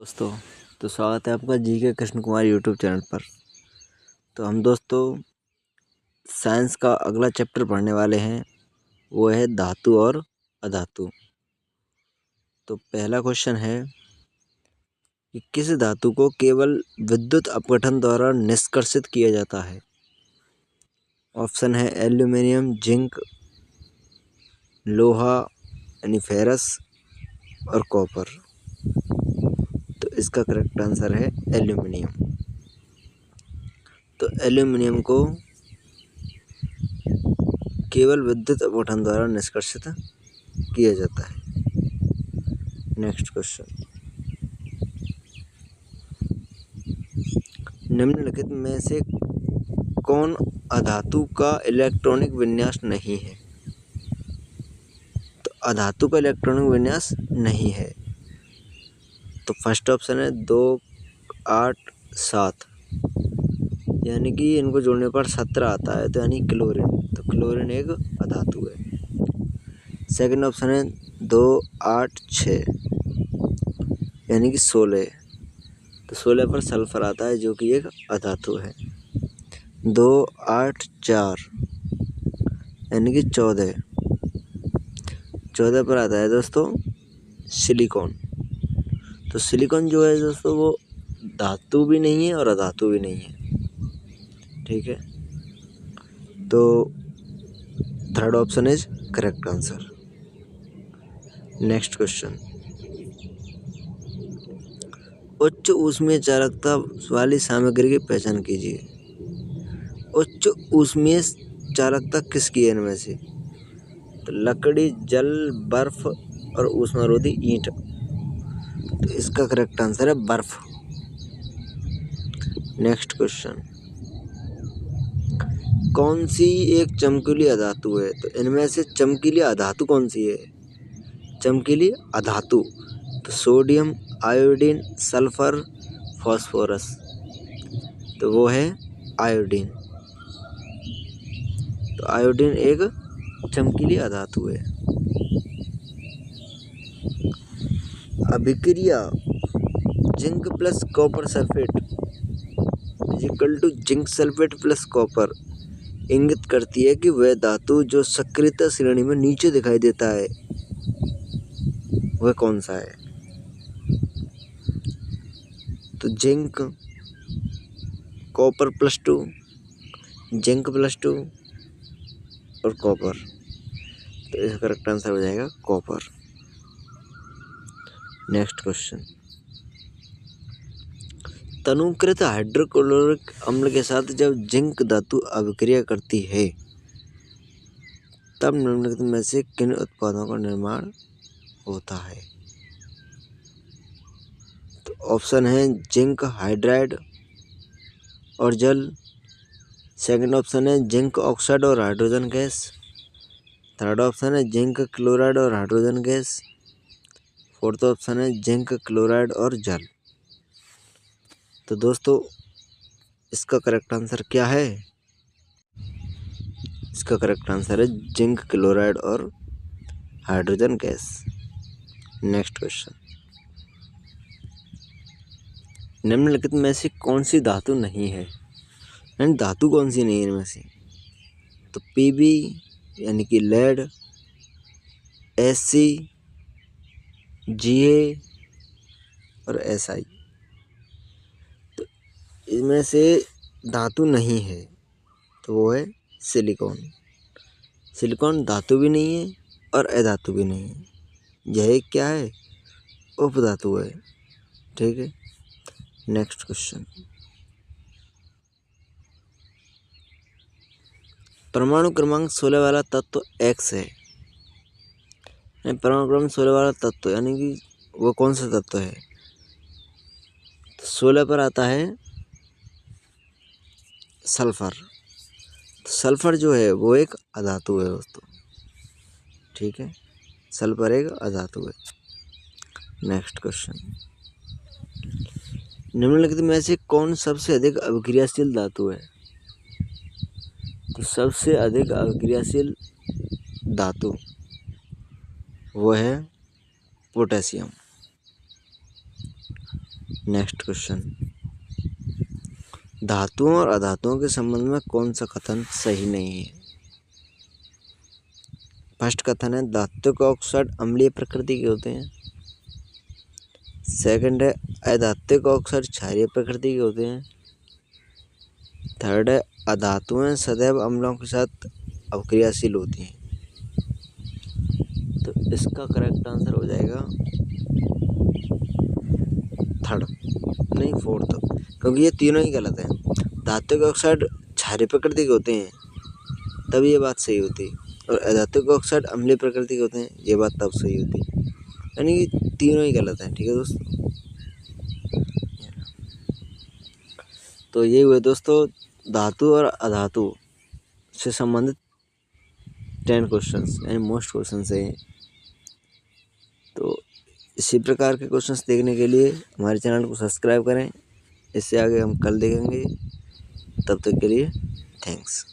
दोस्तों, तो स्वागत है आपका GK Krishna Kumar YouTube channel पर। तो हम दोस्तों साइंस का अगला चैप्टर पढ़ने वाले हैं, वो है धातु और अधातु। तो पहला क्वेश्चन है कि किस धातु को केवल विद्युत अपघटन द्वारा निष्कर्षित किया जाता है। ऑप्शन है एल्यूमिनियम, जिंक, लोहा यानी फेरस और कॉपर। तो इसका करेक्ट आंसर है एल्यूमिनियम। तो एल्यूमिनियम को केवल विद्युत अपघटन द्वारा निष्कर्षित किया जाता है। नेक्स्ट क्वेश्चन, निम्नलिखित में से कौन अधातु का इलेक्ट्रॉनिक विन्यास नहीं है। तो अधातु का इलेक्ट्रॉनिक विन्यास नहीं है, तो फर्स्ट ऑप्शन है 2, 8, 7, यानी कि इनको जोड़ने पर 17 आता है, तो यानी क्लोरीन। तो क्लोरीन एक अधातु है। सेकंड ऑप्शन है 2, 8, 6, यानी कि 16, तो 16 पर सल्फर आता है जो कि एक अधातु है। 2, 8, 4, यानी कि 14, 14 पर आता है दोस्तों सिलिकॉन। तो सिलिकॉन जो है दोस्तों वो धातु भी नहीं है और अधातु भी नहीं है, ठीक है। तो third option is correct answer. Next question, उच्च ऊष्मीय चालकता वाली सामग्री की पहचान कीजिए। उच्च ऊष्मीय चालकता किसकी है इनमें से। तो लकड़ी, जल, बर्फ और ऊष्मारोधी ईंट। तो इसका करेक्ट आंसर है बर्फ। नेक्स्ट क्वेश्चन, कौन सी एक चमकीली अधातु है। तो इनमें से चमकीली अधातु कौन सी है। चमकीली अधातु, तो सोडियम, आयोडीन, सल्फर, फास्फोरस। तो वो है आयोडीन। तो आयोडीन एक चमकीली अधातु है। अभिक्रिया zinc plus copper sulphate equal to zinc sulphate plus copper इंगित करती है कि वह धातु जो सक्रियता श्रेणी में नीचे दिखाई देता है वह कौन सा है। तो जिंक, कॉपर +2, जिंक +2 और कॉपर। तो इसका करेक्ट आंसर हो जाएगा कॉपर। नेक्स्ट क्वेश्चन, तनुकृत हाइड्रोक्लोरिक अम्ल के साथ जब जिंक धातु अभिक्रिया करती है तब निम्नलिखित में से किन उत्पादों का निर्माण होता है। तो ऑप्शन है जिंक हाइड्राइड और जल। सेकंड ऑप्शन है जिंक ऑक्साइड और हाइड्रोजन गैस। थर्ड ऑप्शन है जिंक क्लोराइड और हाइड्रोजन गैस। फोर्थ ऑप्शन है जिंक क्लोराइड और जल। तो दोस्तों इसका करेक्ट आंसर क्या है। इसका करेक्ट आंसर है जिंक क्लोराइड और हाइड्रोजन गैस। नेक्स्ट क्वेश्चन, निम्नलिखित में से कौन सी धातु नहीं है, यानी धातु कौन सी नहीं है इनमें से। तो पीबी यानी कि लेड, एससी, जीए और एसआई। तो इनमें से धातु नहीं है, तो वो है सिलिकॉन। सिलिकॉन धातु भी नहीं है और अधातु भी नहीं है, यह क्या है, उपधातु है, ठीक है। नेक्स्ट क्वेश्चन, परमाणु क्रमांक 16 वाला तत्व X है। परमाणु क्रमांक 16 वाला तत्व यानी कि वो कौन सा तत्व है। तो 16 पर आता है सल्फर। तो सल्फर जो है वो एक अधातु है दोस्तों, ठीक है। सल्फर एक अधातु है। नेक्स्ट क्वेश्चन, निम्नलिखित में से कौन सबसे अधिक अभिक्रियाशील धातु है। तो सबसे अधिक अभिक्रियाशील धातु वो है पोटेशियम। नेक्स्ट क्वेश्चन, धातुओं और अधातुओं के संबंध में कौन सा कथन सही नहीं है। फर्स्ट कथन है धात्विक ऑक्साइड अम्लीय प्रकृति के होते हैं। सेकंड है अधात्विक ऑक्साइड क्षारीय प्रकृति के होते हैं। थर्ड है अधातुएं सदैव अम्लों के साथ अवक्रियाशील होती हैं। तो इसका करेक्ट आंसर हो जाएगा थर्ड, नहीं फोर्थ, क्योंकि ये तीनों ही गलत हैं। धात्विक ऑक्साइड क्षारीय प्रकृति के होते हैं तब ये बात सही होती, और अधात्विक ऑक्साइड अम्लीय प्रकृति के होते हैं ये बात तब सही होती, यानी कि तीनों ही गलत हैं। ठीक है दोस्तों, तो ये हुए दोस्तों धातु और अधातु से संबंधित 10 क्वेश्चंस, यानी मोस्ट क्वेश्चंस हैं। तो इसी प्रकार के क्वेश्चंस देखने के लिए हमारे चैनल को सब्सक्राइब करें। इससे आगे हम कल देखेंगे, तब तक के लिए थैंक्स।